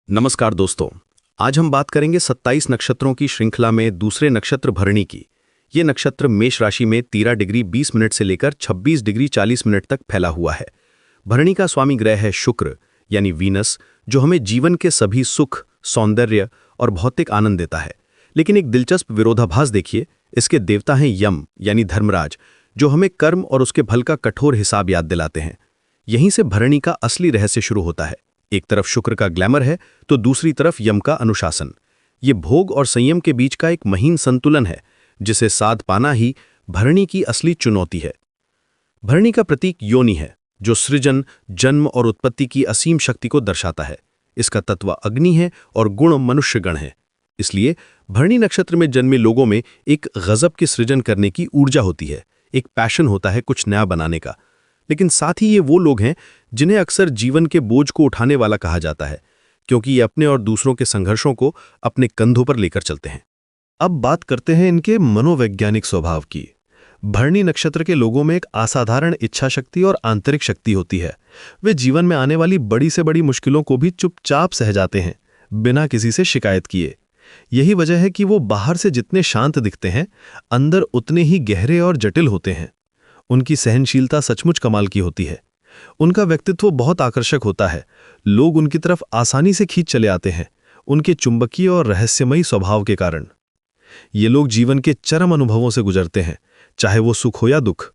नमस्कार दोस्तों। आज हम बात करेंगे 27 नक्षत्रों की श्रृंखला में दूसरे नक्षत्र भरणी की। ये नक्षत्र मेष राशि में 13 डिग्री 20 मिनट से लेकर 26 डिग्री 40 मिनट तक फैला हुआ है। भरणी का स्वामी ग्रह है शुक्र यानी वीनस, जो हमें जीवन के सभी सुख, सौंदर्य और भौतिक आनंद देता है। लेकिन एक दिलचस्प विरोधाभास देखिए, इसके देवता हैं यम यानी धर्मराज, जो हमें कर्म और उसके फल का कठोर हिसाब याद दिलाते हैं। यहीं से भरणी का असली रहस्य शुरू होता है। एक तरफ शुक्र का ग्लैमर है तो दूसरी तरफ यम का अनुशासन। ये भोग और संयम के बीच का एक महीन संतुलन है, जिसे साध पाना ही भरणी की असली चुनौती है। भरणी का प्रतीक योनि है, जो सृजन, जन्म और उत्पत्ति की असीम शक्ति को दर्शाता है। इसका तत्व अग्नि है और गुण मनुष्यगण है। इसलिए भरणी नक्षत्र में जन्मे लोगों में एक गजब के सृजन करने की ऊर्जा होती है, एक पैशन होता है कुछ नया बनाने का। लेकिन साथ ही ये वो लोग हैं जिन्हें अक्सर जीवन के बोझ को उठाने वाला कहा जाता है, क्योंकि ये अपने और दूसरों के संघर्षों को अपने कंधों पर लेकर चलते हैं। अब बात करते हैं इनके मनोवैज्ञानिक स्वभाव की। भरणी नक्षत्र के लोगों में एक असाधारण इच्छा शक्ति और आंतरिक शक्ति होती है। वे जीवन में आने वाली बड़ी से बड़ी मुश्किलों को भी चुपचाप सह जाते हैं, बिना किसी से शिकायत किए। यही वजह है कि वो बाहर से जितने शांत दिखते हैं, अंदर उतने ही गहरे और जटिल होते हैं। उनकी सहनशीलता सचमुच कमाल की होती है। उनका व्यक्तित्व बहुत आकर्षक होता है। लोग उनकी तरफ आसानी से खींच चले आते हैं, उनके चुंबकीय और रहस्यमयी स्वभाव के कारण। ये लोग जीवन के चरम अनुभवों से गुजरते हैं, चाहे वो सुख हो या दुख।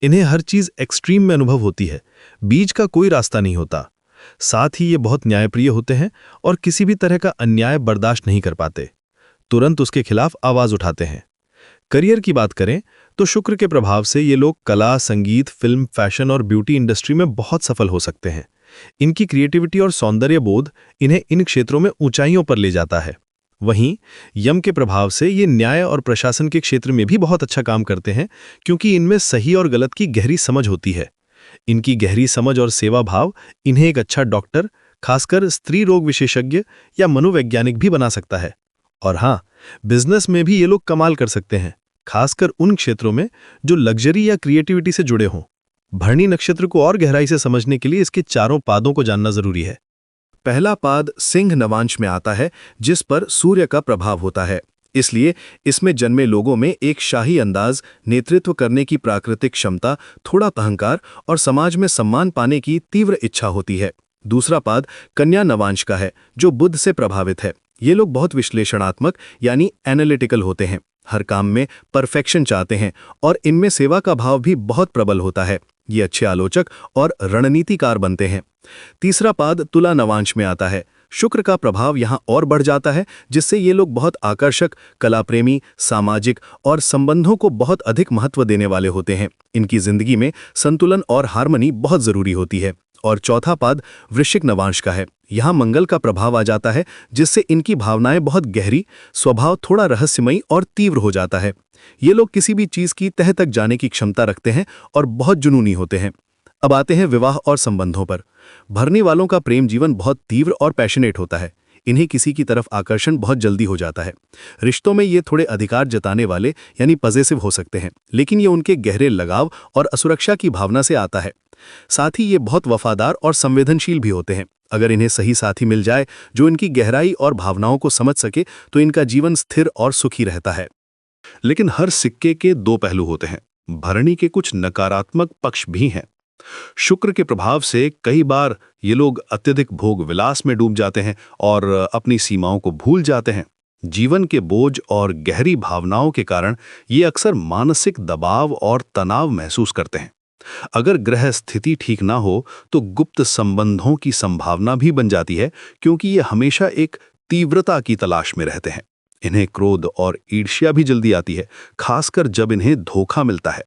इन्हें हर चीज एक्सट्रीम में अनुभव होती है, बीच का कोई रास्ता नहीं होता। साथ ही ये बहुत न्यायप्रिय होते हैं और किसी भी तरह का अन्याय बर्दाश्त नहीं कर पाते, तुरंत उसके खिलाफ आवाज उठाते हैं। करियर की बात करें तो शुक्र के प्रभाव से ये लोग कला, संगीत, फिल्म, फैशन और ब्यूटी इंडस्ट्री में बहुत सफल हो सकते हैं। इनकी क्रिएटिविटी और सौंदर्य बोध इन्हें इन क्षेत्रों में ऊंचाइयों पर ले जाता है। वहीं यम के प्रभाव से ये न्याय और प्रशासन के क्षेत्र में भी बहुत अच्छा काम करते हैं, क्योंकि इनमें सही और गलत की गहरी समझ होती है। इनकी गहरी समझ और सेवा भाव इन्हें एक अच्छा डॉक्टर, खासकर स्त्री रोग विशेषज्ञ या मनोवैज्ञानिक भी बना सकता है। और हाँ, बिजनेस में भी ये लोग कमाल कर सकते हैं, खासकर उन क्षेत्रों में जो लग्जरी या क्रिएटिविटी से जुड़े हों। भरणी नक्षत्र को और गहराई से समझने के लिए इसके चारों पादों को जानना जरूरी है। पहला पाद सिंह नवांश में आता है, जिस पर सूर्य का प्रभाव होता है। इसलिए इसमें जन्मे लोगों में एक शाही अंदाज, नेतृत्व करने की प्राकृतिक क्षमता, थोड़ा अहंकार और समाज में सम्मान पाने की तीव्र इच्छा होती है। दूसरा पाद कन्या नवांश का है, जो बुध से प्रभावित है। ये लोग बहुत विश्लेषणात्मक यानी एनालिटिकल होते हैं, हर काम में परफेक्शन चाहते हैं और इनमें सेवा का भाव भी बहुत प्रबल होता है। ये अच्छे आलोचक और रणनीतिकार बनते हैं। तीसरा पाद तुला नवांश में आता है। शुक्र का प्रभाव यहाँ और बढ़ जाता है, जिससे ये लोग बहुत आकर्षक, कलाप्रेमी, सामाजिक और संबंधों को बहुत अधिक महत्व देने वाले होते हैं। इनकी जिंदगी में संतुलन और हार्मनी बहुत जरूरी होती है। और चौथा पाद वृश्चिक नवांश का है। यहाँ मंगल का प्रभाव आ जाता है, जिससे इनकी भावनाएं बहुत गहरी, स्वभाव थोड़ा रहस्यमयी और तीव्र हो जाता है। ये लोग किसी भी चीज की तह तक जाने की क्षमता रखते हैं और बहुत जुनूनी होते हैं। अब आते हैं विवाह और संबंधों पर। भरनी वालों का प्रेम जीवन बहुत तीव्र और पैशनेट होता है। इन्हें किसी की तरफ आकर्षण बहुत जल्दी हो जाता है। रिश्तों में ये थोड़े अधिकार जताने वाले यानी पजेसिव हो सकते हैं, लेकिन ये उनके गहरे लगाव और असुरक्षा की भावना से आता है। साथ ही ये बहुत वफादार और संवेदनशील भी होते हैं। अगर इन्हें सही साथी मिल जाए जो इनकी गहराई और भावनाओं को समझ सके, तो इनका जीवन स्थिर और सुखी रहता है। लेकिन हर सिक्के के दो पहलू होते हैं। भरणी के कुछ नकारात्मक पक्ष भी हैं। शुक्र के प्रभाव से कई बार ये लोग अत्यधिक भोग विलास में डूब जाते हैं और अपनी सीमाओं को भूल जाते हैं। जीवन के बोझ और गहरी भावनाओं के कारण ये अक्सर मानसिक दबाव और तनाव महसूस करते हैं। अगर ग्रह स्थिति ठीक ना हो तो गुप्त संबंधों की संभावना भी बन जाती है, क्योंकि ये हमेशा एक तीव्रता की तलाश में रहते हैं। इन्हें क्रोध और ईर्ष्या भी जल्दी आती है, खासकर जब इन्हें धोखा मिलता है।